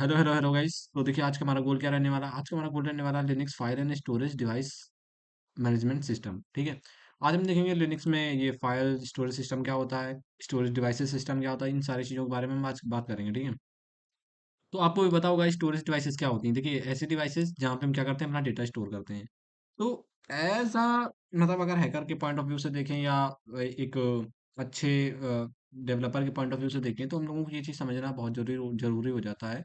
Hello hello hello guys. तो देखिए आज का हमारा गोल क्या रहने वाला आज का हमारा गोल रहने वाला Linux file and storage device management system. ठीक है। आज हम देखेंगे लिनक्स में ये फाइल स्टोरेज सिस्टम क्या होता है, स्टोरेज डिवाइसेस सिस्टम क्या होता है, इन सारी चीज़ों के बारे में हम आज बात करेंगे। ठीक है। तो आपको भी बताओ गाइस स्टोरेज डिवाइसेस क्या होती हैं। देखिए ऐसी डिवाइसेस जहाँ पे हम क्या करते हैं, अपना डेटा स्टोर करते हैं। तो एज अ मतलब अगर हैकर के पॉइंट ऑफ व्यू से देखें या एक अच्छे डेवलपर के पॉइंट ऑफ व्यू से देखें, तो हम लोगों को ये चीज़ समझना बहुत जरूरी जरूरी हो जाता है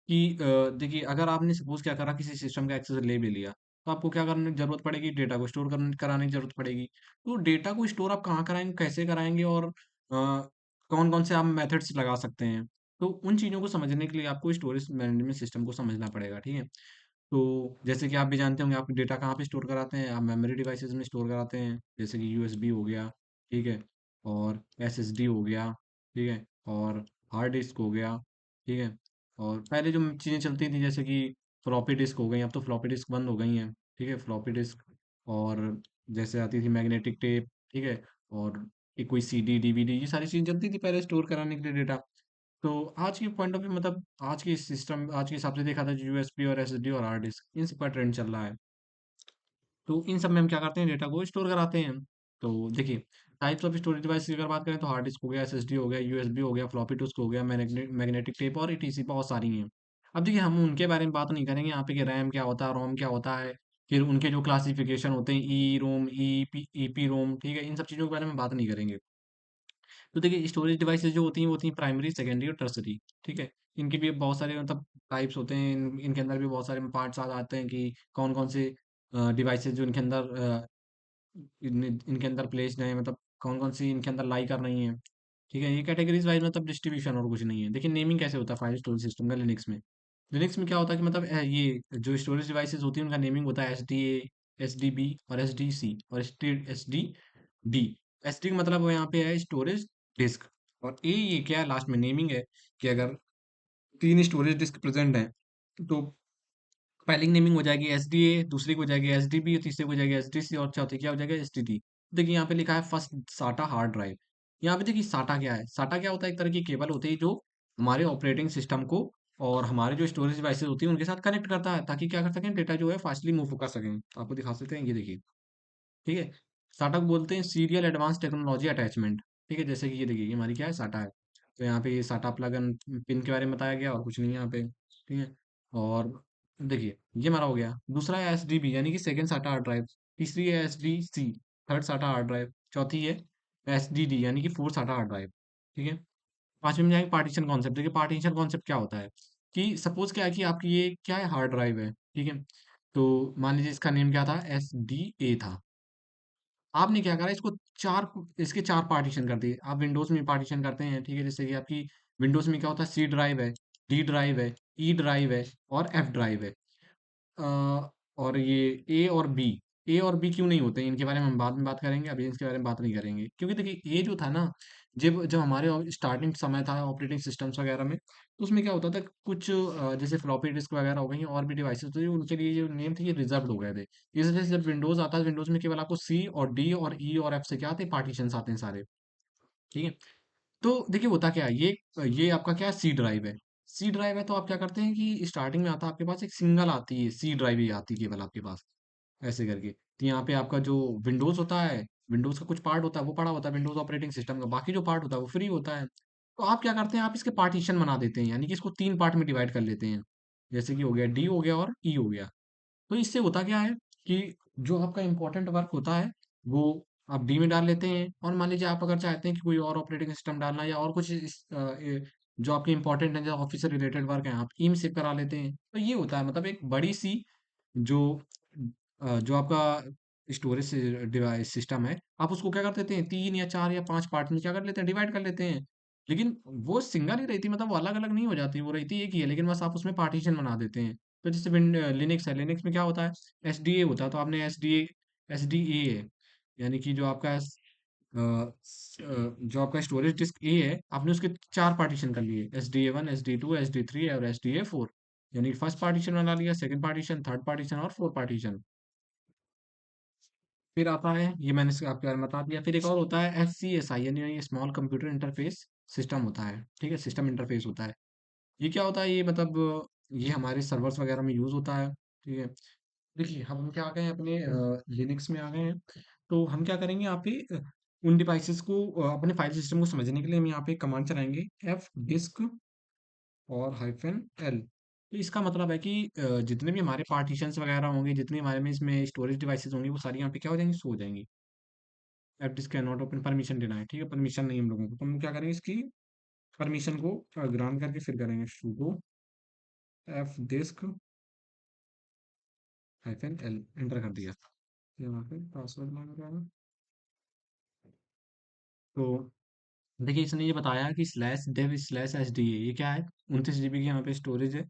कि देखिए अगर आपने सपोज क्या करा, किसी सिस्टम का एक्सेस ले भी लिया, तो आपको क्या करने की जरूरत पड़ेगी, डेटा को स्टोर करने कराने की जरूरत पड़ेगी। तो डेटा को स्टोर आप कहाँ कराएंगे, कैसे कराएंगे, और कौन कौन से आप मेथड्स लगा सकते हैं। तो उन चीज़ों को समझने के लिए आपको स्टोरेज मैनेजमेंट सिस्टम को समझना पड़ेगा। ठीक है। तो जैसे कि आप भी जानते होंगे, आप डेटा कहाँ पे स्टोर कराते हैं, आप मेमोरी डिवाइसेस में स्टोर कराते हैं, जैसे कि यूएसबी हो गया। ठीक है। और एसएसडी हो गया। ठीक है। और हार्ड डिस्क हो गया। ठीक है। और पहले जो चीज़ें चलती थी जैसे कि फ्लॉपी डिस्क हो गई, अब तो फ्लॉपी डिस्क बंद हो गई हैं। ठीक है, फ्लॉपी डिस्क। और जैसे आती थी मैग्नेटिक टेप। ठीक है। और एक कोई सीडी डीवीडी, ये सारी चीज़ें चलती थी पहले स्टोर कराने के लिए डेटा। तो आज की पॉइंट ऑफ व्यू मतलब आज की सिस्टम, आज के हिसाब से देखा था, यूएसबी और एसएसडी और हार्ड डिस्क, इन सब का ट्रेंड चल रहा है। तो इन सब में हम क्या करते हैं, डेटा को स्टोर कराते हैं। तो देखिए टाइप्स ऑफ स्टोरेज डिवाइस की अगर बात करें, तो हार्ड डिस्क हो गया, एसएसडी हो गया, यूएसबी हो गया, फ्लॉपी डिस्क हो गया, मैग्नेटिक टेप और ईटीसी, बहुत सारी हैं। अब देखिए हम उनके बारे में बात नहीं करेंगे यहाँ पे कि रैम क्या होता है, रोम क्या होता है, फिर उनके जो क्लासिफिकेशन होते हैं, ई रोम, ईपी रोम। ठीक है, इन सब चीज़ों के बारे में बात नहीं करेंगे। तो देखिए स्टोरेज डिवाइसेस जो होती हैं वो होती हैं प्राइमरी, सेकेंडरी और टर्सरी। ठीक है। इनके भी बहुत सारे मतलब टाइप्स होते हैं, इनके अंदर भी बहुत सारे पार्ट्स आ जाते हैं कि कौन कौन से डिवाइसेस जो इनके अंदर इनके अंदर प्लेस्ड हैं, मतलब कौन कौन सी इनके अंदर लाई कर रही हैं। ठीक है, ये कैटेगरीज वाइज मतलब डिस्ट्रीब्यूशन और कुछ नहीं है। देखिए नेमिंग कैसे होता है फाइल स्टोरेज सिस्टम का लिनक्स में। लिनक्स में क्या होता है कि मतलब ये जो स्टोरेज डिवाइसेस होती हैं उनका नेमिंग होता है S D A, S D B और एस डी सी और S D D. S D का मतलब वो यहाँ पे है स्टोरेज डिस्क। और ये क्या है, लास्ट में नेमिंग है कि अगर तीन स्टोरेज डिस्क प्रेजेंट हैं, तो पहली नेमिंग हो जाएगी एस डी ए, दूसरी को हो जाएगी एस डी बी, तीसरी को हो जाएगी एस डी सी और चौथी क्या हो जाएगा एस टी डी। देखिए यहाँ पे लिखा है फर्स्ट साटा हार्ड ड्राइव। यहाँ पे देखिए साटा क्या है, साटा क्या होता है, एक तरह की केबल होती है जो हमारे ऑपरेटिंग सिस्टम को और हमारे जो स्टोरेज डिवाइसेस होती है उनके साथ कनेक्ट करता है, ताकि क्या कर सकें, डेटा जो है फास्टली मूव कर सकें। तो आपको दिखा सकते हैं, ये देखिए। ठीक है। साटा को बोलते हैं सीरियल एडवांस टेक्नोलॉजी अटैचमेंट। ठीक है, जैसे कि ये देखिए, ये हमारी क्या है, साटा है। तो यहाँ पे ये साटा प्लग इन पिन के बारे में बताया गया और कुछ नहीं है यहाँ पे। ठीक है। और देखिए ये हमारा हो गया। दूसरा है एस डी बी, यानी कि सेकेंड साटा हार्ड ड्राइव। तीसरी है एस डी सी, थर्ड साटा हार्ड ड्राइव। चौथी है एस डी डी, यानी कि फोर्थ साटा हार्ड ड्राइव। ठीक है। पांचवी में जाएंगे पार्टीशन कॉन्सेप्ट। देखिए पार्टीशन कॉन्सेप्ट क्या होता है कि सपोज क्या है कि आपकी ये क्या है, हार्ड ड्राइव है। ठीक है। तो मान लीजिए इसका नेम क्या था, एस डी ए था। आपने क्या करा, इसको चार, इसके चार पार्टीशन कर दिए। आप विंडोज में पार्टीशन करते हैं। ठीक है, जैसे कि आपकी विंडोज में क्या होता है, सी ड्राइव है, डी ड्राइव है, ई ड्राइव है और एफ ड्राइव है। और ये ए और बी, ए और बी क्यों नहीं होते हैं, इनके बारे में हम बाद में बात करेंगे, अभी इसके बारे में बात नहीं करेंगे। क्योंकि देखिए ये जो था ना, जब जब हमारे स्टार्टिंग समय था ऑपरेटिंग सिस्टम्स वगैरह में, तो उसमें क्या होता था, कुछ जैसे फ्लॉपी डिस्क वगैरह हो गई और भी डिवाइसेस थे, उनके लिए जो नेम थे ये रिजर्व हो गए थे। इस वजह से जब विंडोज आता है, विंडोज में केवल आपको सी और डी और ई और एफ से क्या आते हैं, पार्टीशन आते हैं सारे। ठीक है। तो देखिए होता क्या है, ये आपका क्या है, सी ड्राइव है। सी ड्राइव है तो आप क्या करते हैं कि स्टार्टिंग में आता है आपके पास एक सिंगल आती है सी ड्राइव, ही आती है केवल आपके पास, ऐसे करके। तो यहाँ पे आपका जो विंडोज होता है, विंडोज का कुछ पार्ट होता है वो पड़ा होता है विंडोज ऑपरेटिंग सिस्टम का, बाकी जो पार्ट होता है वो फ्री होता है। तो आप क्या करते हैं, आप इसके पार्टीशन बना देते हैं, यानी कि इसको तीन पार्ट में डिवाइड कर लेते हैं। जैसे कि हो गया डी हो गया और ई हो गया। तो इससे होता क्या है कि जो आपका इंपॉर्टेंट वर्क होता है वो आप डी में डाल लेते हैं। और मान लीजिए आप अगर चाहते हैं कि कोई और ऑपरेटिंग सिस्टम डालना या और कुछ जो आपके इंपॉर्टेंट है, जो ऑफिस से रिलेटेड वर्क है, आप ई में सेव करा लेते हैं। तो ये होता है मतलब एक बड़ी सी जो जो आपका स्टोरेज डिवाइस सिस्टम है, आप उसको क्या कर देते हैं, तीन या चार या पांच पार्ट में क्या कर लेते हैं, डिवाइड कर लेते हैं। लेकिन वो सिंगल ही रहती, मतलब वो अलग अलग नहीं हो जाती, वो रहती एक ही है, लेकिन बस आप उसमें पार्टीशन बना देते हैं। तो जैसे लिनक्स है, लिनक्स में क्या होता है, एस डी ए होता है, तो आपने एस डी ए है, यानी कि जो आपका जो आपका स्टोरेज डिस्क ए है, आपने उसके चार पार्टीशन कर लिए, S D A one, S D two, S D three और एस डी ए फोर। यानी फर्स्ट पार्टीशन बना लिया, सेकंड पार्टीशन, थर्ड पार्टीशन और फोर्थ पार्टीशन। फिर आता है, ये मैंने आपके बारे में बता दिया। फिर एक और होता है एस सी एस आई, यानी ये स्मॉल कंप्यूटर इंटरफेस सिस्टम होता है। ठीक है, सिस्टम इंटरफेस होता है। ये क्या होता है, ये मतलब ये हमारे सर्वर्स वगैरह में यूज़ होता है, ठीक है। देखिए हम क्या आ गए हैं अपने लिनक्स में आ गए हैं, तो हम क्या करेंगे यहाँ पे उन डिवाइसेस को अपने फाइल सिस्टम को समझने के लिए हम यहाँ पे कमांड चलाएंगे एफ डिस्क और हाइफन एल। तो इसका मतलब है कि जितने भी हमारे पार्टीशंस वगैरह होंगे, जितने हमारे में इसमें स्टोरेज डिवाइसेस होंगे, वो सारी यहाँ पे क्या हो जाएंगी, सो हो जाएंगी। F disc can not open, permission देना है, ठीक है, परमिशन नहीं हम लोगों को, तो हम क्या करेंगे इसकी परमिशन को ग्रांट करके फिर करेंगे sudo F disk hyphen L, enter कर दिया। यहाँ पे पासवर्ड मांग रहा है, तो देखिए इसने ये बताया कि slash dev slash H D A, ये क्या है, 29 GB की यहाँ पे स्टोरेज है,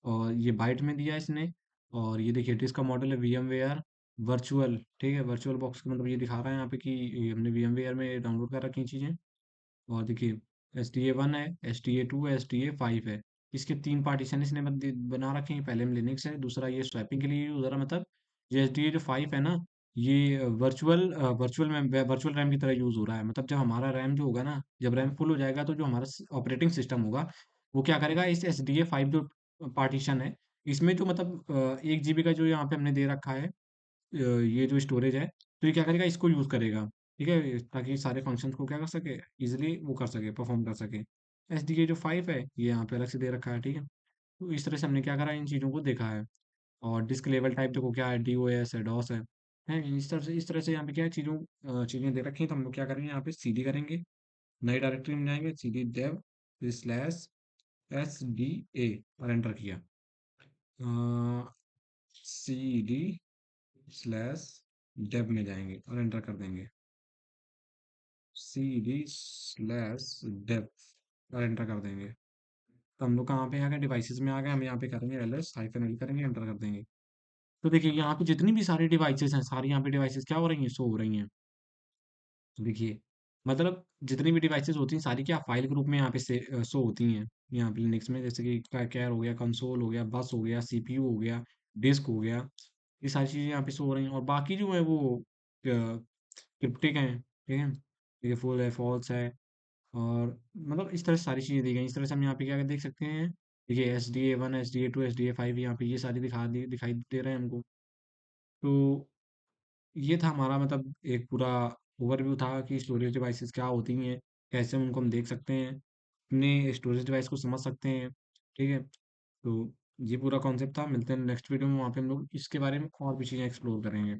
और ये बाइट में दिया है इसने। और ये देखिए इसका मॉडल है वी एम वेयर वर्चुअल, ठीक है, वर्चुअल बॉक्स का मतलब ये दिखा रहा है यहाँ पे कि ये हमने वी एम वेयर में डाउनलोड कर रखी चीज़ें। और देखिए SDA 1 है, SDA 2 है, SDA 5 है। इसके 3 पार्टीशन इसने बना रखे हैं, पहले में लिनक्स है, दूसरा ये स्वैपिंग के लिए यूज़ हो रहा है, मतलब ये SDA जो 5 है ना, ये वर्चुअल रैम की तरह यूज़ हो रहा है। मतलब जब हमारा रैम जो होगा ना, जब रैम फुल हो जाएगा तो जो हमारा ऑपरेटिंग सिस्टम होगा, वो क्या करेगा, इस SDA 5 जो पार्टीशन है, इसमें जो मतलब 1 GB का जो यहाँ पे हमने दे रखा है, ये जो स्टोरेज है, तो ये क्या करेगा, इसको यूज़ करेगा, ठीक है, ताकि सारे फंक्शंस को क्या कर सके, इजीली वो कर सके, परफॉर्म कर सके। SDA जो 5 है, ये यहाँ पे अलग से दे रखा है, ठीक है। तो इस तरह से हमने क्या करा, इन चीज़ों को देखा है। और डिस्क लेवल टाइप देखो क्या है, DOS है, डॉस है, इस तरह से यहाँ पे क्या है, चीज़ें दे रखी हैं, तो हम लोग क्या करेंगे, यहाँ पे CD करेंगे, नई डायरेक्टरी में जाएंगे, CD dev स्लैश SDA और एंटर किया, CD/dev में जाएंगे और एंटर कर देंगे, CD/dev और एंटर कर देंगे। तो हम लोग कहाँ पे आ गए, डिवाइसेस में आ गए, हम यहाँ पे करेंगे ls-l करेंगे, एंटर कर देंगे। तो देखिए यहाँ पे जितनी भी सारी डिवाइसेस हैं, सारी यहाँ पे डिवाइसेस क्या हो रही हैं, शो हो रही हैं। देखिए मतलब जितनी भी डिवाइसेस होती हैं सारी क्या फाइल ग्रुप में यहाँ पे से शो होती हैं, यहाँ पे लिनक्स में, जैसे कि कैर हो गया, कंसोल हो गया, बस हो गया, CPU हो गया, डिस्क हो गया, ये सारी चीज़ें यहाँ पे शो हो रही हैं। और बाकी जो है वो क्रिप्टिक हैं, ठीक है, ये फुल है, फॉल्स है, और मतलब इस तरह से सारी चीज़ें दी गई। इस तरह से हम यहाँ पे क्या देख सकते हैं, देखिए SDA 1, SDA 2, SDA 5 यहाँ पे ये सारी दिखाई दे रहे हैं हमको। तो ये था हमारा मतलब एक पूरा ओवरव्यू था कि स्टोरेज डिवाइसेस क्या होती हैं, कैसे उनको हम देख सकते हैं, अपने स्टोरेज डिवाइस को समझ सकते हैं, ठीक है। तो ये पूरा कॉन्सेप्ट था, मिलते हैं नेक्स्ट वीडियो में, वहाँ पे हम लोग इसके बारे में और भी चीज़ें एक्सप्लोर करेंगे।